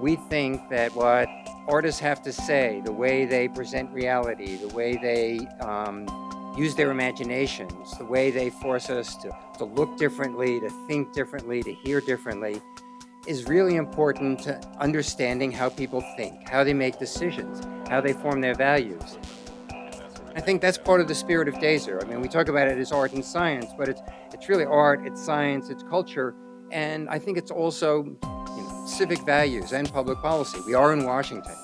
We think that what artists have to say, the way they present reality, the way they use their imaginations, the way they force us to look differently, to think differently, to hear differently, is really important to understanding how people think, how they make decisions, how they form their values. I think that's part of the spirit of DASER. I mean, we talk about it as art and science, but it's really art, it's science, it's culture, and I think it's also civic values and public policy. We are in Washington.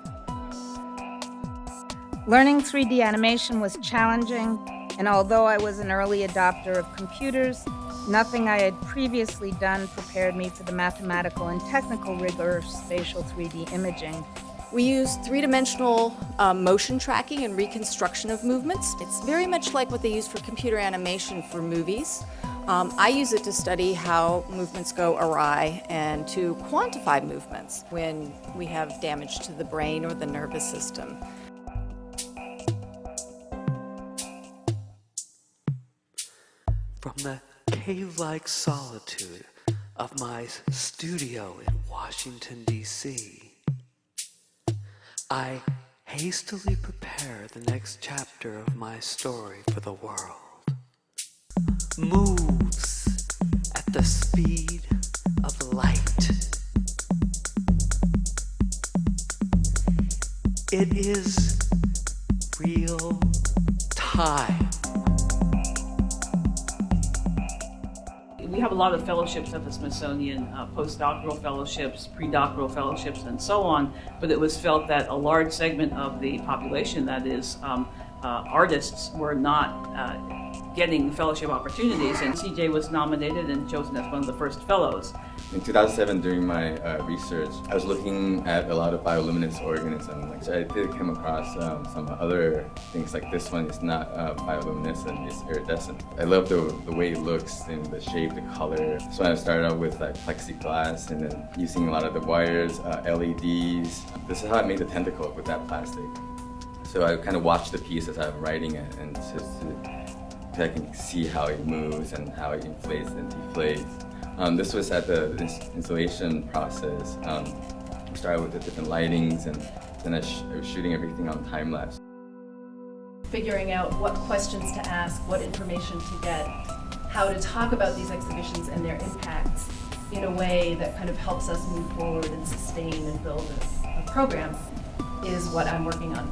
Learning 3D animation was challenging, and although I was an early adopter of computers, nothing I had previously done prepared me for the mathematical and technical rigor of spatial 3D imaging. We use three-dimensional motion tracking and reconstruction of movements. It's very much like what they use for computer animation for movies. I use it to study how movements go awry and to quantify movements when we have damage to the brain or the nervous system. From the cave-like solitude of my studio in Washington, D.C., I hastily prepare the next chapter of my story for the world. Moves at the speed of light. It is real time. We have a lot of fellowships at the Smithsonian, postdoctoral fellowships, predoctoral fellowships, and so on, but it was felt that a large segment of the population, that is, artists, were not getting fellowship opportunities, and CJ was nominated and chosen as one of the first fellows. In 2007, during my research, I was looking at a lot of bioluminescent organisms. So I did come across some other things, like this one is not bioluminescent, it's iridescent. I love the way it looks and the shape, the color. So I started out with like plexiglass and then using a lot of the wires, LEDs. This is how I made the tentacle with that plastic. So I kind of watched the piece as I'm writing it, and I can see how it moves and how it inflates and deflates. This was at the installation process. I started with the different lightings, and then I was shooting everything on time-lapse. Figuring out what questions to ask, what information to get, how to talk about these exhibitions and their impacts in a way that kind of helps us move forward and sustain and build a program is what I'm working on.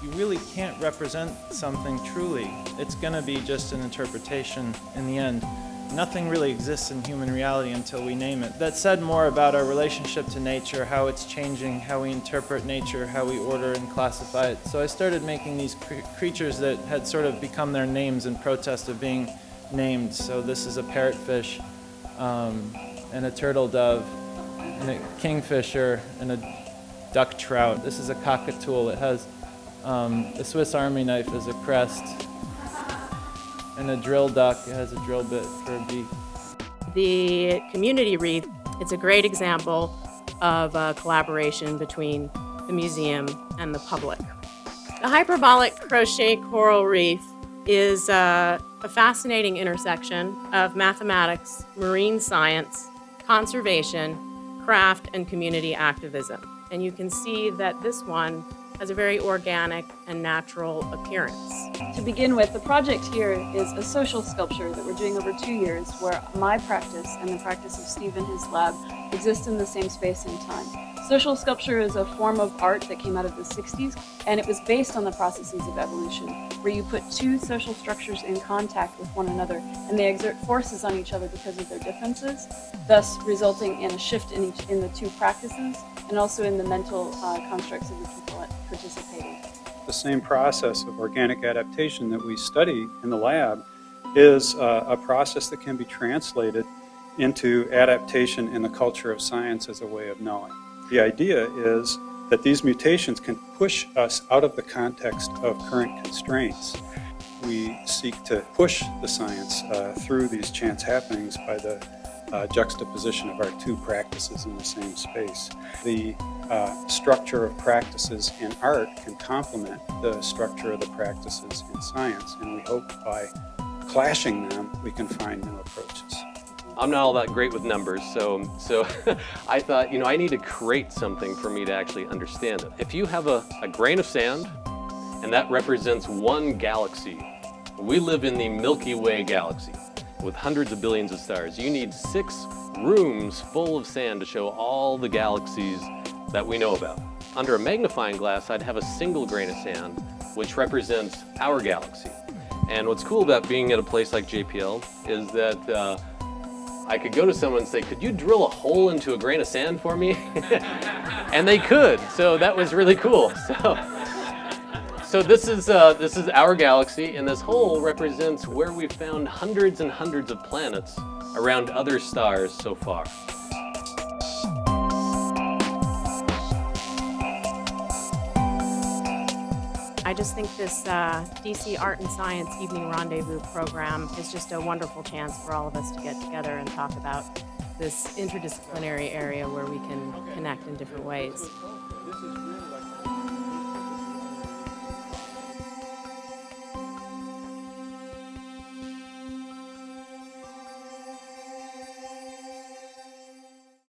You really can't represent something truly. It's going to be just an interpretation in the end. Nothing really exists in human reality until we name it. That said more about our relationship to nature, how it's changing, how we interpret nature, how we order and classify it. So I started making these creatures that had sort of become their names in protest of being named. So this is a parrotfish, and a turtle dove, and a kingfisher, and a duck trout. This is a cockatool. It has a Swiss Army knife as a crest, and a drill duck. It has a drill bit for a beak. The community wreath, it's a great example of a collaboration between the museum and the public. The hyperbolic crochet coral wreath is a fascinating intersection of mathematics, marine science, conservation, craft, and community activism. And you can see that this one has a very organic and natural appearance. To begin with, the project here is a social sculpture that we're doing over 2 years, where my practice and the practice of Steve in his lab exist in the same space and time. Social sculpture is a form of art that came out of the 60s, and it was based on the processes of evolution, where you put two social structures in contact with one another, and they exert forces on each other because of their differences, thus resulting in a shift in the two practices, and also in the mental constructs of the people participating. The same process of organic adaptation that we study in the lab is a process that can be translated into adaptation in the culture of science as a way of knowing. The idea is that these mutations can push us out of the context of current constraints. We seek to push the science through these chance happenings by the juxtaposition of our two practices in the same space. The structure of practices in art can complement the structure of the practices in science, and we hope by clashing them we can find new approaches. I'm not all that great with numbers, so I thought, I need to create something for me to actually understand it. If you have a grain of sand, and that represents one galaxy, we live in the Milky Way galaxy with hundreds of billions of stars. You need 6 rooms full of sand to show all the galaxies that we know about. Under a magnifying glass, I'd have a single grain of sand, which represents our galaxy. And what's cool about being at a place like JPL is that I could go to someone and say, could you drill a hole into a grain of sand for me? And they could, so that was really cool. So this is our galaxy, and this hole represents where we've found hundreds and hundreds of planets around other stars so far. I just think this DC Art and Science Evening Rendezvous program is just a wonderful chance for all of us to get together and talk about this interdisciplinary area where we can connect in different ways.